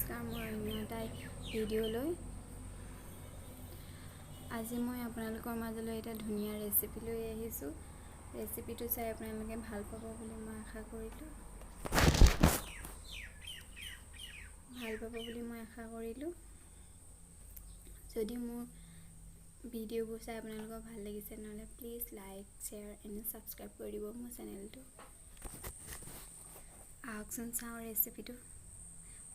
নমস্কাৰ, মই অন্য এটা ভিডিঅ'লৈ আজি মই আপোনালোকৰ মাজলৈ এটা ধুনীয়া ৰেচিপি লৈ আহিছোঁ। ৰেচিপিটো চাই আপোনালোকে ভাল পাব বুলি মই আশা কৰিলোঁ। যদি মোৰ ভিডিঅ'বোৰ চাই আপোনালোকৰ ভাল লাগিছে নহ'লে please like, share and subscribe কৰি দিব মোৰ চেনেলটো। আহকচোন চাওঁ ৰেচিপিটো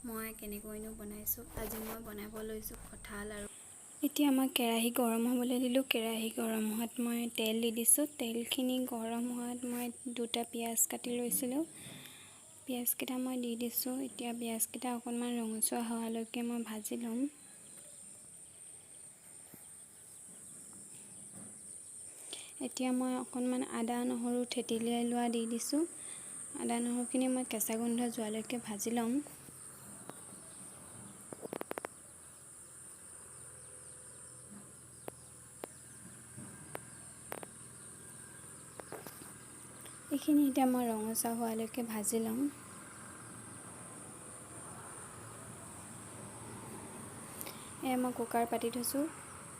মই কেনেকৈনো বনাইছোঁ। আজি মই বনাব লৈছোঁ কঁঠাল আৰু এতিয়া মই কেৰাহী গৰম হ'বলৈ দিলোঁ। কেৰাহী গৰম হোৱাত মই তেল দি দিছোঁ। তেলখিনি গৰম হোৱাত মই 2টা পিঁয়াজ কাটি লৈছিলোঁ। পিঁয়াজকেইটা মই দি দিছোঁ। এতিয়া পিঁয়াজকেইটা অকণমান ৰঙচুৱা হোৱালৈকে মই ভাজি ল'ম। এতিয়া মই অকণমান আদা নহৰু থেতেলিয়াই লোৱা দি দিছোঁ। আদা নহৰুখিনি মই কেঁচা গোন্ধ যোৱালৈকে ভাজি ল'ম। এইখিনি এতিয়া মই ৰঙচুৱা হোৱালৈকে ভাজি ল'ম। মই কুকাৰ পাতি থৈছোঁ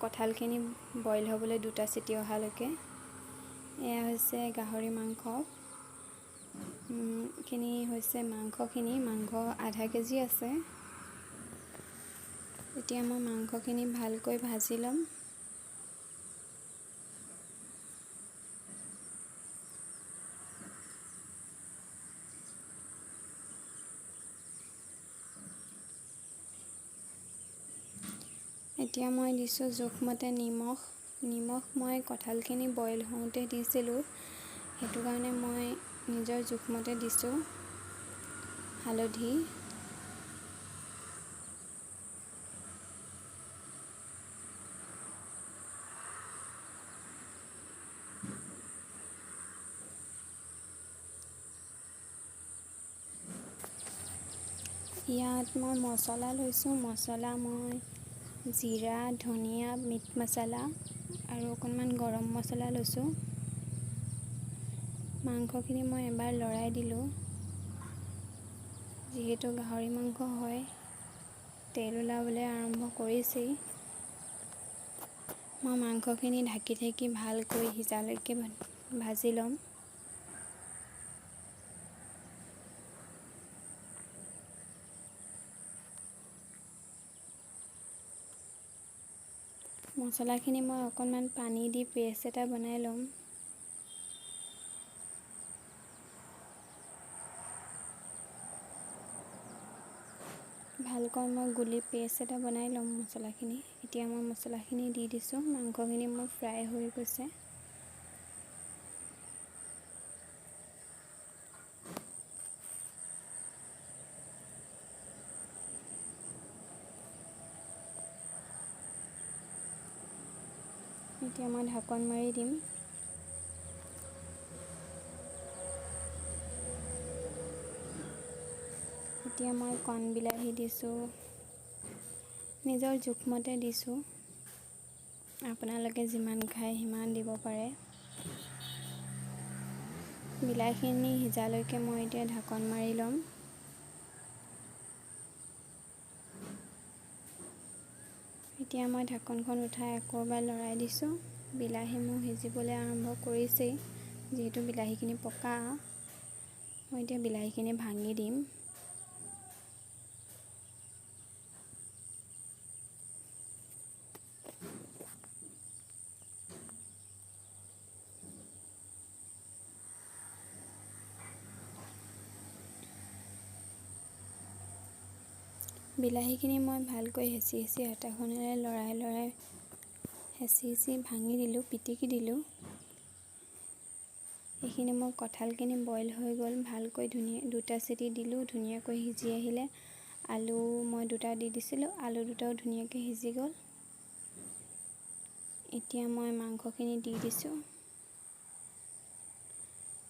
কঁঠালখিনি বইল হ'বলৈ 2টা চিটি অহালৈকে। এয়া হৈছে গাহৰি মাংস। খিনি হৈছে মাংস আধা কেজি আছে। এতিয়া মই মাংসখিনি ভালকৈ ভাজি ল'ম। এতিয়া মই দিছোঁ জোখমতে নিমখ মই কঁঠালখিনি বইল হওঁতে দিছিলোঁ, সেইটো কাৰণে মই নিজৰ জোখমতে দিছোঁ। হালধি, ইয়াত মই মছলা লৈছোঁ। মছলা মই জিৰা, ধনিয়া, মিট মছলা আৰু অকণমান গৰম মছলা লৈছোঁ। মাংসখিনি মই এবাৰ লৰাই দিলোঁ। যিহেতু গাহৰি মাংস হয়, তেল ওলাবলৈ আৰম্ভ কৰিছেই। মই মাংসখিনি ঢাকি ভালকৈ সিজালৈকে ভাজি ল'ম। মছলাখিনি মই অকণমান পানী দি পেষ্ট এটা বনাই ল'ম। ভালকৈ মই গুলি পেষ্ট এটা বনাই ল'ম মছলাখিনি। এতিয়া মই মছলাখিনি দি দিছোঁ। মাংসখিনি মোৰ ফ্ৰাই হৈ গৈছে। এতিয়া মই ঢাকন মাৰি দিম। এতিয়া মই কণ বিলাহী দিছোঁ, নিজৰ জোখমতে দিছোঁ। আপোনালোকে যিমান খায় সিমান দিব পাৰে। বিলাহীখিনি সিজালৈকে মই এতিয়া ঢাকন মাৰি ল'ম। এতিয়া মই ঢাকনখন উঠাই আকৌ এবাৰ লৰাই দিছোঁ। বিলাহী মোৰ সিজিবলৈ আৰম্ভ কৰিছেই। যিহেতু বিলাহীখিনি পকা, মই এতিয়া বিলাহীখিনি ভাঙি দিম। বিলাহীখিনি মই ভালকৈ হেঁচি হাতাখনেৰে লৰাই হেঁচি ভাঙি দিলোঁ, পিটিকি দিলোঁ। এইখিনি মোৰ কঁঠালখিনি বইল হৈ গ'ল। ভালকৈ 2টা চিটি দিলোঁ, ধুনীয়াকৈ সিজি আহিলে। আলু মই 2টা দি দিছিলোঁ, আলু 2টাও ধুনীয়াকৈ সিজি গ'ল। এতিয়া মই মাংসখিনি দি দিছোঁ।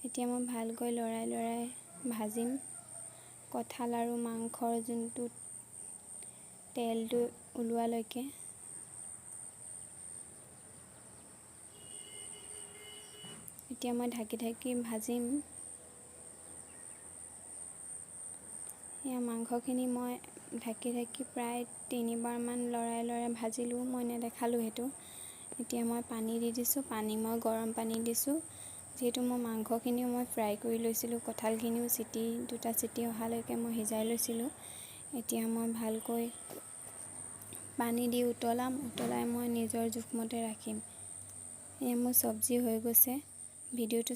এতিয়া মই ভালকৈ লৰাই ভাজিম। কঁঠাল আৰু মাংসৰ যোনটো তেলটো ওলোৱালৈকে। এতিয়া মই ঢাকি ভাজিম। এয়া মাংসখিনি মই ঢাকি প্ৰায় 3বাৰমান লৰাই ভাজিলোঁ। মই নেদেখালোঁ সেইটো। এতিয়া মই পানী দি দিছোঁ। মই গৰম পানী দিছোঁ। যিহেতু মই মাংসখিনিও মই ফ্ৰাই কৰি লৈছিলোঁ, কঁঠালখিনিও 2টা চিটি অহালৈকে মই সিজাই লৈছিলোঁ। এতিয়া মই ভালকৈ পানী দি উতলাই মই নিজৰ জোখমতে ৰাখিম। এয়া মোৰ চব্জি হৈ গৈছে। ভিডিঅ'টো